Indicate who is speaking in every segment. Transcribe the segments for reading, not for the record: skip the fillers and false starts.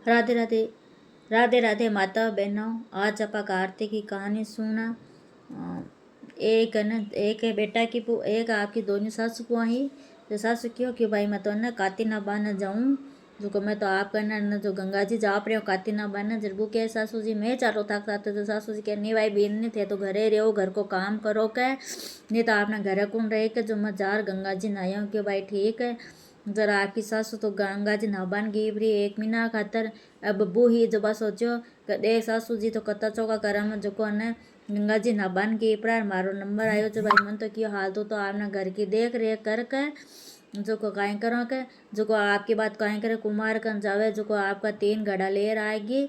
Speaker 1: राधे राधे। राधे राधे माता बहनों, आज आप आरती की कहानी सुना। एक है न, एक है बेटा की एक आपकी दोनों सासू को आई। तो सासू क्यों कि भाई मैं तो न काती ना बाना जाऊँ, जो मैं तो आप करना न जो गंगा जी जा रहे हो काती ना बाना जरूर के सासू जी मैं चारो था साथ। तो सासू जी कह नहीं भाई बीन नहीं थे तो घरे रहो, घर को काम करो के, नहीं तो आपने घर कौन रहे के जो मैं जार गंगा जी नहाया क्यों भाई ठीक है। जरा आपकी सासू तो गंगा जी नहाबान गई रही एक महीना खातर। अब बब्बू ही जब सोचो कि देख सासू जी तो कत्ता चौका करा में जो ने गंगा जी नहाबान गई पर मारो नंबर आयो जो भाई मन तो क्यों हाल तो आपने घर की देख रेख करके जो को काई करो के जो को आपकी बात काई करे कुमार कन जावे जो को आपका 3 घड़ा लेर आएगी,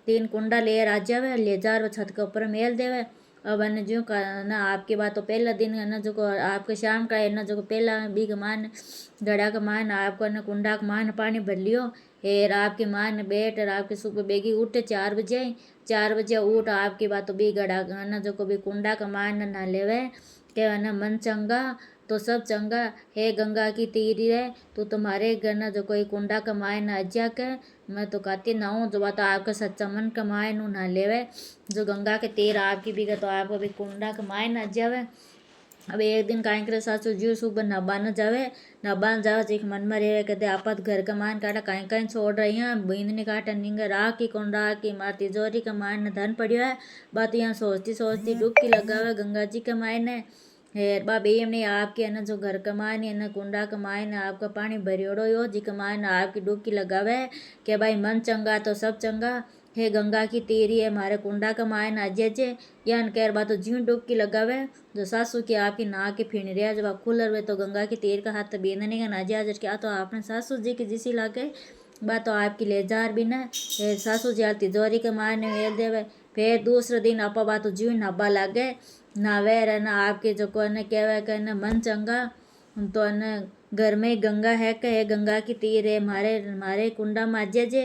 Speaker 1: 3 कुंडा लेर आ जावे ले जार छत के ऊपर मेल देवे। अब न जो ना आपकी बात तो पहला दिन है ना जो को आपके शाम का है ना जो को पहला बीघ मान घड़ा का मान आपको न कुंडा का मान पानी भर लियो। फिर आपकी माँ ने बैठ और आपके सुबह बेगी उठे 4 बजे, 4 बजे उठ आपकी बात तो भी घड़ा न जो को भी कुंडा का मान ना लेवे के न मन चंगा तो सब चंगा हे गंगा की तीरी है तो तुम्हारे घर न जो कोई कुंडा कमाए न अज्जा के मैं तो कहती ना हूँ जो बात आपका सच्चा मन कमाए नू ना लेवे जो गंगा के तीर आपकी भी तो आपको भी कुंडा कमाए न जावे। अब एक दिन काई करे सासू जी सुबह नबान जावे, नबान जावे चीख मन में रहे कहते आपत घर का मान काटा काई काई छोड़ रही हैं बींदनी काटा निंगे राख की कौन राख की मार तिजोरी का मान धन पड़ियो है। बात यहाँ सोचती सोचती डुबकी लगावे गंगा जी के मायने। हेर बा बेम ने आपके न जो घर कमाए ने न कुंडा कमाए न आपका पानी भरियोड़ो यो जी कमाए न आपकी डुबकी लगावे के भाई मन चंगा तो सब चंगा हे गंगा की तेरी है मारे कुंडा कमाए न अजय जे यान कह बा तो जीव डुबकी लगावे जो सासू की आपकी ना के फिर रिया जब आप खुलर वे तो गंगा की तीर का हाथ बेनने का नाजिया जट क्या तो आपने सासू जी की जिसी लागे बात तो आपकी ले जार भी न सासू जी आती तिजोरी के मारने वेल देवे। फिर दूसरे दिन आपा बात तो जीव नाबा लागे नावे न आपके जो को न कहवे के न मन चंगा तो न घर में गंगा है के गंगा की तीर है मारे मारे कुंडा माजे जे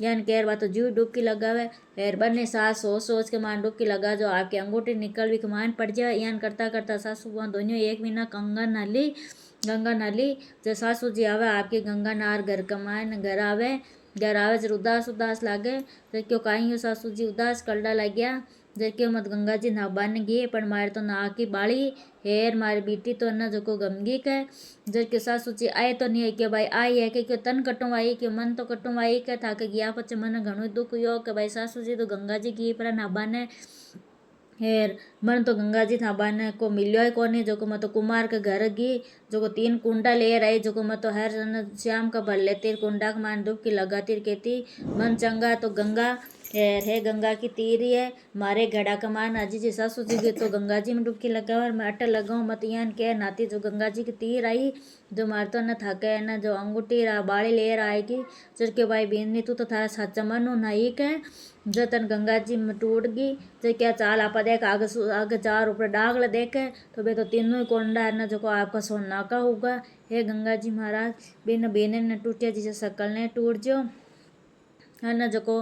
Speaker 1: यान कह बा तो जीव डुबकी लगावे। फिर बने सास सोच सोच के मान डुबकी लगा जो आपकी अंगूठी निकल भी मान पड़ जाए यान करता करता सासू वहाँ दोनों एक महीना गंगा नाली जो सासू जी आवे आपके गंगा नार घर कमाए न घर आवे जर उदास उदास लागे जो क्यों काई सासू जी उदास करला लग गया जर क्यों मत गंगा जी ना बन गई पर मारे तो ना की बाड़ी हेर मारी बीती तो न जो को गमगी के जर के सासू जी आए तो नहीं है कि भाई आई है कि क्यों तन कटुम आई कि मन तो कटुम आई के था कि गया पच मन घणो दुख यो कि भाई सासू जी तो गंगा जी की पर ना बने हेर मन तो गंगा जी था बाने को मिलियो ही कोनी जो को मैं तो कुमार के घर गी जो को 3 कुंडा ले रही जो को मैं तो हर शाम का भर लेती कुंडा का मान डुबकी लगाती कहती मन चंगा तो गंगा हेर है गंगा की तीरी है मारे घड़ा का मान अजी जी सासू जी की तो गंगा जी में डुबकी लगाओ और मैं अटल लगाऊँ मत यान के नाती जो गंगा जी की तीर आई जो मार तो न थके न जो अंगूठी बाड़ी ले आएगी चल के भाई बीननी तू तो थारा सच्चा मन नहीं के जो तन गंगा जी में टूट गई जो क्या चाल आप देख आगे आगे 4 ऊपर डागल देखे तो बे तो तीनों ही कोंडा है ना जो को आपका सोना का होगा। हे गंगा जी महाराज बिन बेने ने टूटिया जिसे सकल ने टूट जो है ना जो को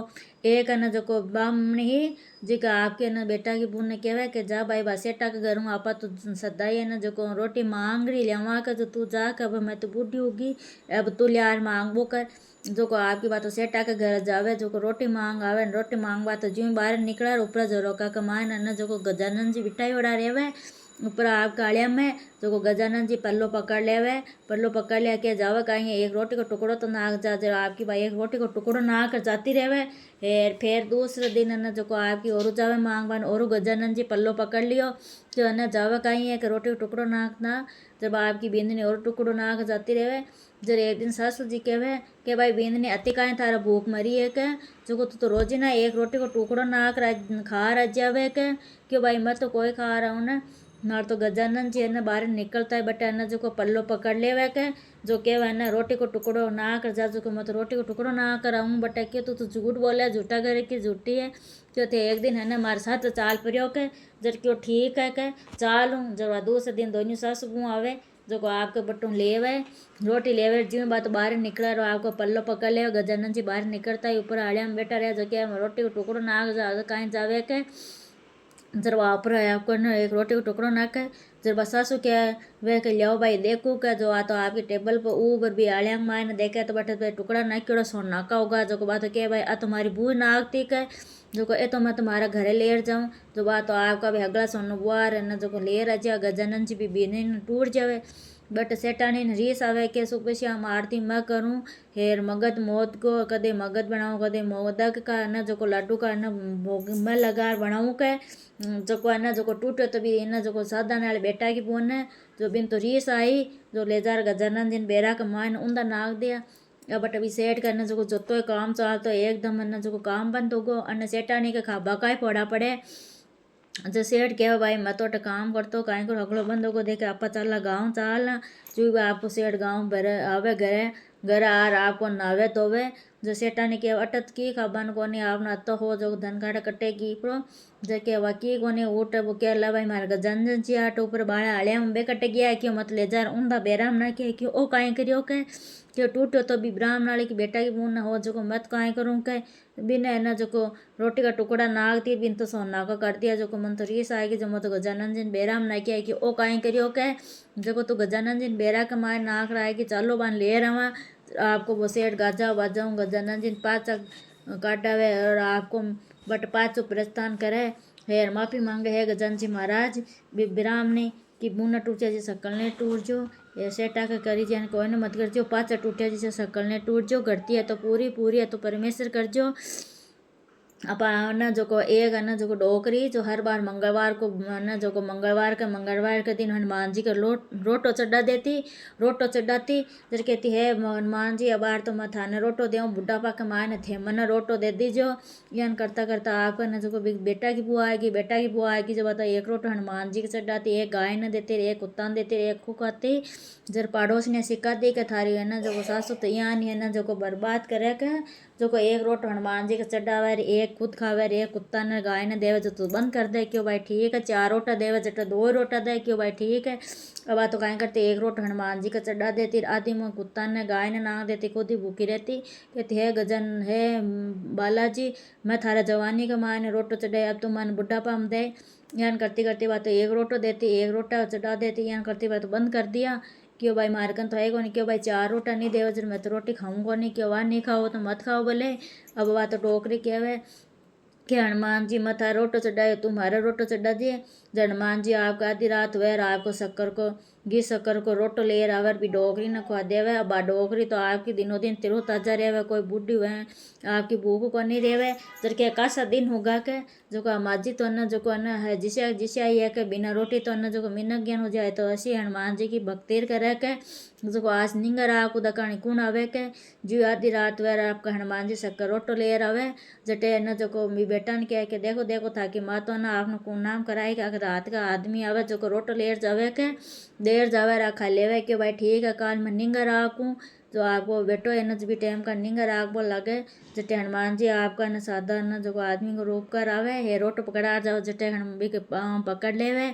Speaker 1: एक है ना जो को बामणी ही जी का आपके ना बेटा की बून ने कहवा कि जा भाई बासेटा के घर में आपा तो सदाई है ना जो को रोटी मांग रही लिया कर जो तू जा कर अब मैं तो बूढ़ी होगी अब तू लियार मांगबो कर जो को आपकी बात तो सेटा के घर जावे जो को रोटी मांग आवे रोटी मांगवा तो ज्यों बाहर निकला ऊपर जो रोका कमान है ना जो को गजानन जी बिठाई उड़ा रेवे ऊपर आप कालिया में जो को गजानन जी पल्लो पकड़ लेवे पल्लो पकड़ लिया के जावे कहीं एक रोटी का टुकड़ो तो नाक जा जो आपकी भाई एक रोटी का टुकड़ो ना कर जाती रहे। फिर दूसरे दिन है जो को आपकी और जावे मांग बन और गजानन जी पल्लो पकड़ लियो जो है ना जावे कहीं है कि रोटी का टुकड़ो नाकना जब आपकी बिंदनी और टुकड़ो नाक जाती रहे। जब एक दिन सासू जी कहवे कि भाई बिंदनी अति काहे थारा भूख मरी है के जो को तो रोज ही ना एक रोटी को टुकड़ो नाक खा रह जावे के क्यों भाई मैं तो कोई खा रहा हूँ ना मार तो गजानन जी है ना बाहर निकलता है बट है ना जो को पल्लो पकड़ लेवे के जो कहवा है ना रोटी को टुकड़ो ना कर जा जो को मैं तो रोटी को टुकड़ो ना कराऊँ बट क्यों तू तो झूठ बोले झूठा करे कि झूठी है क्यों थे एक दिन है ना मारे साथ चाल परियो के जब क्यों ठीक है के चालूँ जब दूसरे दिन दोनों सासू बहू आवे जो को आपके बटू लेवे रोटी लेवे ज्यों बात बाहर निकला रो आपको पल्लो पकड़ ले गजानन जी बाहर निकलता है ऊपर आड़िया में बैठा रहा जो क्या रोटी को टुकड़ो ना कहीं जावे के जब वापर आपको ना एक रोटी को टुकड़ो ना के जब सासू के वे के लियो भाई देखू के जो आ तो आपकी टेबल पर ऊपर भी आलियांग मायने देखे तो बटे टुकड़ा नाक्योड़ो सो नाका होगा जो बात के भाई आ तुम्हारी बू नाकती के जो ए तो मैं तुम्हारा घरे लेर जाऊँ जो बात तो आपका भी अगला सोन बुआर है न जो लेर आ जा गजानन जी भी बीने टूट जावे बट सेठानी ने रीस आवे के सुखश्याम आरती मैं करूँ हेर मगध मोद को कदे मगध बनाऊँ कदे मोदक का न जो लाडू का न भोग में लगा बनाऊँ के जो न जो टूटे तो भी इन जो सादा नाल बेटा की बोन है जो बिन तो रीस आई जो ले जार गजानन दिन बेरा का मान उंदा नाग दिया अब बट अभी सेठ करने जो जोतो काम चाल तो एकदम न जो काम बंद हो गो अने सेठानी के खाबा का पड़ा पड़े जो सेठ कहो भाई मैं तो काम करतो कहीं को अगलो बंदो को देखे आप चल गाँव चाल चू आप सेठ गाँव भरे आवे घरे घर आर आपको नावे धोवे जो सेठा ने कहे अटत की खाबन को नहीं आपने तो हो जो धन काट कटेगी प्रो जो कहे की को नहीं उठ वो कह ला भाई मारे जन जन ची आट ऊपर बाड़ा हड़े में बे कट गया क्यों मत ले जार ऊंधा बेराम ना कहे कि ओ काई करियो के क्यों टूटो तो भी ब्राह्मण नाले की बेटा की बून हो जो मत काई करूँ के बिना है जो रोटी का टुकड़ा नागती बिन तो सोना का कर दिया जो मन तो रीस आएगी जो मत गजानन जी बेराम ना किया कि ओ काई करियो के जो तू गजानन जी बेरा का मार नाक रहा है कि चलो बान ले रहा आपको वो सेठ गाजा बाजाऊँ गजानन जी पाँच काटावे और आपको बट पाँचों प्रस्थान करे हेर माफ़ी मांगे है गजानन जी महाराज विराम ने कि बूना टूटे जी सकल ने टूट जो ये सेठा के करी जान कोई ने मत कर जो पाँच टूटे जी सकल ने टूट जो घटती है तो पूरी पूरी है तो परमेश्वर कर जो अपन जो एक है जो डोकरी जो हर बार मंगलवार को न जो मंगलवार के दिन हनुमान जी का रोटो चढ़ा देती रोटो चढ़ाती जर कहती है हनुमान जी अब बार तो मैं थाने रोटो दे बुढ़ापा के माने थे मन रोटो दे दीजो यान करता करता आपका न जो बेटा की बुआ आएगी जब बता एक रोटो हनुमान जी की चढ़ाती एक गाय न देती एक कुत्ता न देती एक खुखाती जर पड़ोस ने सिखा दी के थारी है ना जो सासू तो यहाँ नहीं है ना जो बर्बाद करे के जो एक रोट हनुमान जी का चढ़ावे एक खुद खावे एक कुत्ता ने गाय ने देवे जो तू बंद कर दे क्यों भाई ठीक है 4 रोटा देवे जट 2 रोटा दे क्यों भाई ठीक है अब आ तो कहीं करते एक रोट हनुमान जी का चढ़ा देती आदि में कुत्ता ने गाय ने नांग देती खुद ही भूखी रहती कहती है गजन है बालाजी मैं थारा जवानी का माने रोटो चढ़ाए अब तुम मन बुढ़ापा में दे यान करती करती बात तो एक रोटो देती एक रोटा चढ़ा देती यान करती बात बंद कर दिया क्यों भाई मारे कन तो है को नहीं क्यों भाई 4 रोटा नहीं देवे जर मैं तो रोटी खाऊंगा नहीं क्यों वहाँ नहीं खाओ तो मत खाओ बोले अब वह तो टोकरी कहवे कि हनुमान जी मथा रोटो चढ़ाए तुम्हारा रोटो चढ़ा दिए जब हनुमान जी आपका आधी रात वह आपको शक्कर को घी शक्कर को रोटो ले आवर भी डोकरी न खुआ देवे अब डोकरी तो आपकी दिनों दिन तिरो ताजा रहे कोई बुढ़ी हुए आपकी भूख को नहीं रहे जर के कासा दिन होगा के जो का माजी तो न जो न है जिसे जिसे आई है कि बिना रोटी तो न जो मिनक ज्ञान हो जाए तो ऐसी हनुमान जी की भक्तिर करे के जो आज निंगर आपको दकानी कौन आवे के जो आधी रात वह आपका हनुमान जी शक्कर रोटो ले आवे जटे न जो मी बेटा ने कह के देखो देखो था कि माँ तो ना आपने कौन नाम कराए कि अगर रात का आदमी आवे जो रोटो लेर जावे के देर जावे रखा लेवे कि भाई ठीक है काल मैं निंगर आकूँ जो आपको बेटो है न भी टाइम का निंगर आग बोल लगे जटे हनुमान जी आपका न साधा न जो आदमी को रोक कर आवे हे रोटो पकड़ा जाओ जटे हनुमान के पकड़ लेवे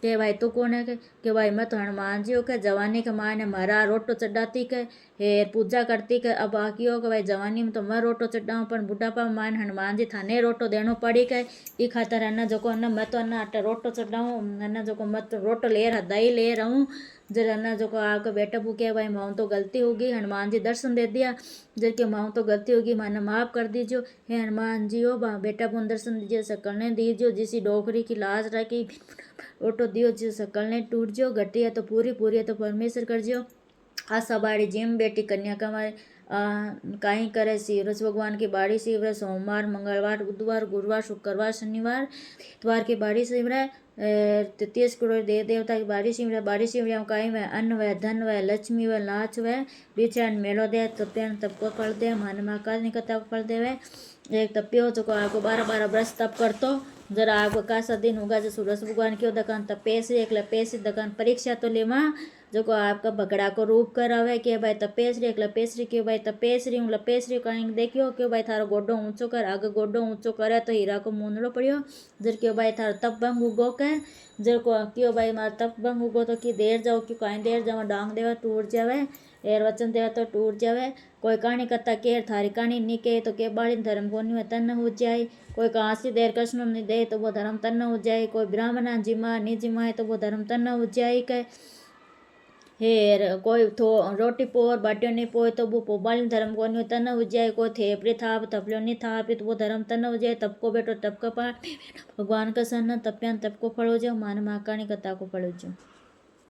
Speaker 1: के भाई तू कौन है कि भाई मैं तो हनुमान जी हो के जवानी के माने मारा रोटो चढ़ाती के हेर पूजा करती के अब आकी हो के भाई जवानी में तो मैं रोटो चढ़ाऊँ पर बुढ़ापा में मान हनुमान जी थाने रोटो देनो पड़ी के ई खातर है न जो न मैं तो न रोटो चढ़ाऊँ न जो मत रोटो ले रहा दही ले रहूँ जरा न जो आपका बेटा भूखे भाई माँ तो गलती होगी हनुमान जी दर्शन दे दिया जब कि माँ तो गलती होगी माने माफ़ कर दीजिए हे हनुमान जी हो बेटा को दर्शन दीजिए सकल ने दीजिए जिसी डोकरी की लाज रखी ओटो दियो जिस सकल ने टूट जो घटी है तो पूरी पूरी है तो परमेश्वर कर जियो आशा बाड़ी जिम बेटी कन्याकुमारी कहीं करे सूरज भगवान की बाड़ी शिवराय सोमवार मंगलवार बुधवार गुरुवार शुक्रवार शनिवार इतवार की बाड़ी शिवराय 33 करोड़ देव देवता की बाड़ी शिवराय कहीं वह अन्न वह धन वह लक्ष्मी वह लाच वह बिछान मेलो दे तप्यान तप को कर दे मन माका निकता कर देवे एक तप्यो जो आपको 12 वर्ष तप करतो जरा आपको कासा दिन होगा जो सूरज भगवान की दकान तपे से एक लपे से दकान परीक्षा तो लेवा जो आपका भगड़ा को रूप करावे कि भाई तपेसरी एक लपेसरी क्यों भाई तपेसरी हूँ लपेसरी कहीं देखियो क्यों भाई थारो गोडो ऊंचो कर आगे गोडो ऊंचो करे तो हीरा को मुंदड़ो पड़ियो जर क्यों भाई थारो तप भंग उगो के जर को क्यों भाई मार तप भंग उगो तो कि देर जाओ क्यों कहीं देर जाओ डांग देवा टूट जावे एर वचन देवा तो टूट जावे कोई कहानी कथा केर थारी कहानी नहीं के तो के बाड़ी धर्म को नहीं तन हो जाए कोई कांसी देर कृष्ण नहीं दे तो वो धर्म तन हो जाए कोई ब्राह्मण जिमा नहीं जिमाए तो वो धर्म तन हो जाए कहे हेर कोई थो रोटी पोर बाटियो नहीं पोए तो वो पोबाल धर्म को नहीं तन हो जाए कोई थेपड़ी थाप तपलियो नहीं थापी तो वो धर्म तन हो जाए तप को बेटो तप का पाठ भगवान का सन तप्यान तप को फड़ो जाओ मान महाकाणी कथा को फड़ो जाओ।